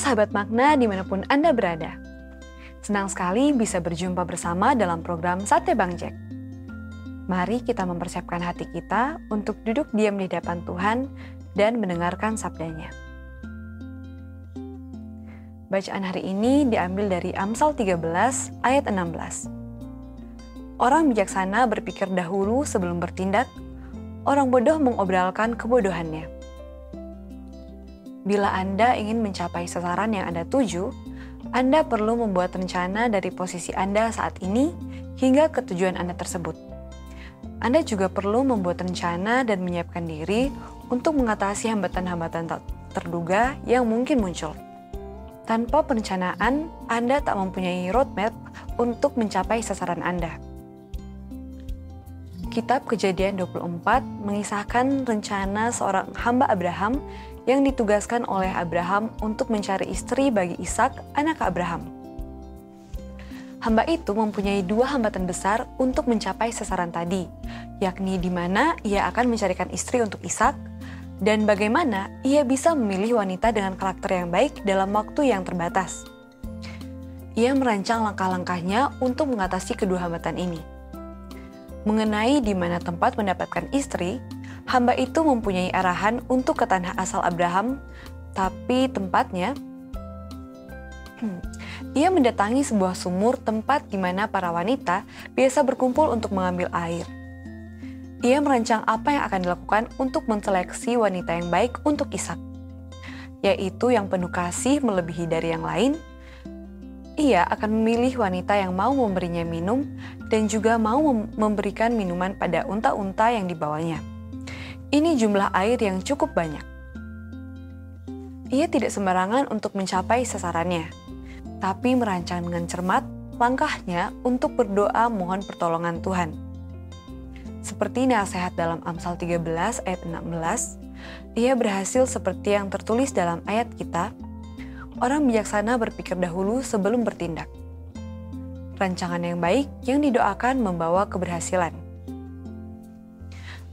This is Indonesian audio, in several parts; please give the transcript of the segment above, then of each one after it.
sahabat makna dimanapun Anda berada. Senang sekali bisa berjumpa bersama dalam program Sate Bang Jack. Mari kita mempersiapkan hati kita untuk duduk diam di hadapan Tuhan dan mendengarkan sabdanya. Bacaan hari ini diambil dari Amsal 13 ayat 16. Orang bijaksana berpikir dahulu sebelum bertindak, orang bodoh mengobrolkan kebodohannya. Bila Anda ingin mencapai sasaran yang Anda tuju, Anda perlu membuat rencana dari posisi Anda saat ini hingga ke tujuan Anda tersebut. Anda juga perlu membuat rencana dan menyiapkan diri untuk mengatasi hambatan-hambatan tak terduga yang mungkin muncul. Tanpa perencanaan, Anda tak mempunyai roadmap untuk mencapai sasaran Anda. Kitab Kejadian 24 mengisahkan rencana seorang hamba Abraham yang ditugaskan oleh Abraham untuk mencari istri bagi Ishak, anak Abraham. Hamba itu mempunyai dua hambatan besar untuk mencapai sasaran tadi, yakni di mana ia akan mencarikan istri untuk Ishak, dan bagaimana ia bisa memilih wanita dengan karakter yang baik dalam waktu yang terbatas. Ia merancang langkah-langkahnya untuk mengatasi kedua hambatan ini. Mengenai di mana tempat mendapatkan istri, hamba itu mempunyai arahan untuk ke tanah asal Abraham, tapi tempatnya, ia mendatangi sebuah sumur tempat di mana para wanita biasa berkumpul untuk mengambil air. Ia merancang apa yang akan dilakukan untuk menseleksi wanita yang baik untuk Ishak, yaitu yang penuh kasih melebihi dari yang lain. Ia akan memilih wanita yang mau memberinya minum dan juga mau memberikan minuman pada unta-unta yang dibawanya. Ini jumlah air yang cukup banyak. Ia tidak sembarangan untuk mencapai sasarannya, tapi merancang dengan cermat langkahnya untuk berdoa mohon pertolongan Tuhan. Seperti nasihat dalam Amsal 13 ayat 16, ia berhasil seperti yang tertulis dalam ayat kita, orang bijaksana berpikir dahulu sebelum bertindak. Rancangan yang baik yang didoakan membawa keberhasilan.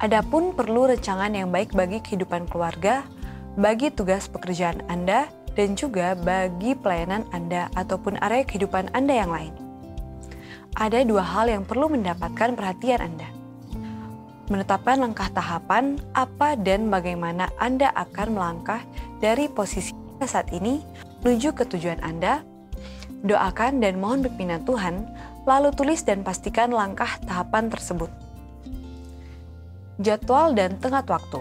Adapun perlu rancangan yang baik bagi kehidupan keluarga, bagi tugas pekerjaan Anda, dan juga bagi pelayanan Anda ataupun area kehidupan Anda yang lain. Ada dua hal yang perlu mendapatkan perhatian Anda. Menetapkan langkah tahapan apa dan bagaimana Anda akan melangkah dari posisi saat ini menuju ke tujuan Anda. Doakan dan mohon pimpinan Tuhan, lalu tulis dan pastikan langkah tahapan tersebut. Jadwal dan tenggat waktu.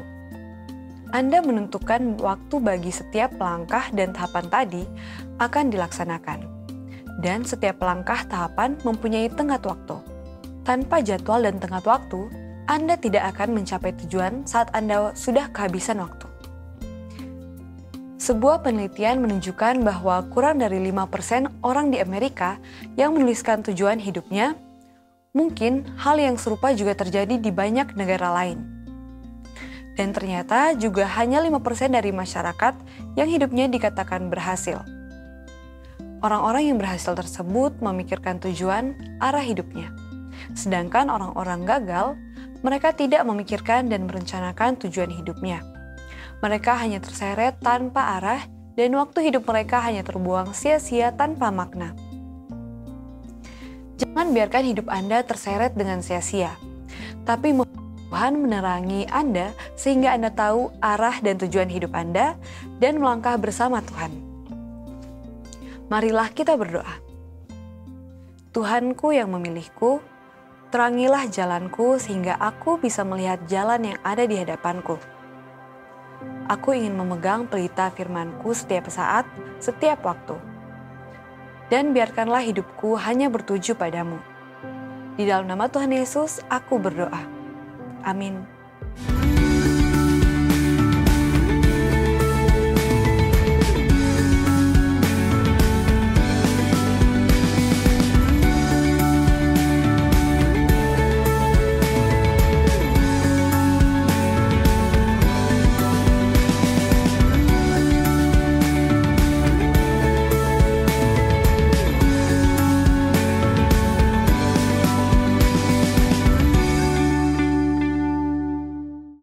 Anda menentukan waktu bagi setiap langkah dan tahapan tadi akan dilaksanakan. Dan setiap langkah tahapan mempunyai tenggat waktu. Tanpa jadwal dan tenggat waktu, Anda tidak akan mencapai tujuan saat Anda sudah kehabisan waktu. Sebuah penelitian menunjukkan bahwa kurang dari 5% orang di Amerika yang menuliskan tujuan hidupnya. Mungkin hal yang serupa juga terjadi di banyak negara lain. Dan ternyata juga hanya 5% dari masyarakat yang hidupnya dikatakan berhasil. Orang-orang yang berhasil tersebut memikirkan tujuan arah hidupnya. Sedangkan orang-orang gagal, mereka tidak memikirkan dan merencanakan tujuan hidupnya. Mereka hanya terseret tanpa arah dan waktu hidup mereka hanya terbuang sia-sia tanpa makna. Jangan biarkan hidup Anda terseret dengan sia-sia, tapi Tuhan menerangi Anda sehingga Anda tahu arah dan tujuan hidup Anda dan melangkah bersama Tuhan. Marilah kita berdoa. Tuhanku yang memilihku, terangilah jalanku sehingga aku bisa melihat jalan yang ada di hadapanku. Aku ingin memegang pelita firman-Ku setiap saat, setiap waktu. Dan biarkanlah hidupku hanya bertuju padamu. Di dalam nama Tuhan Yesus, aku berdoa. Amin.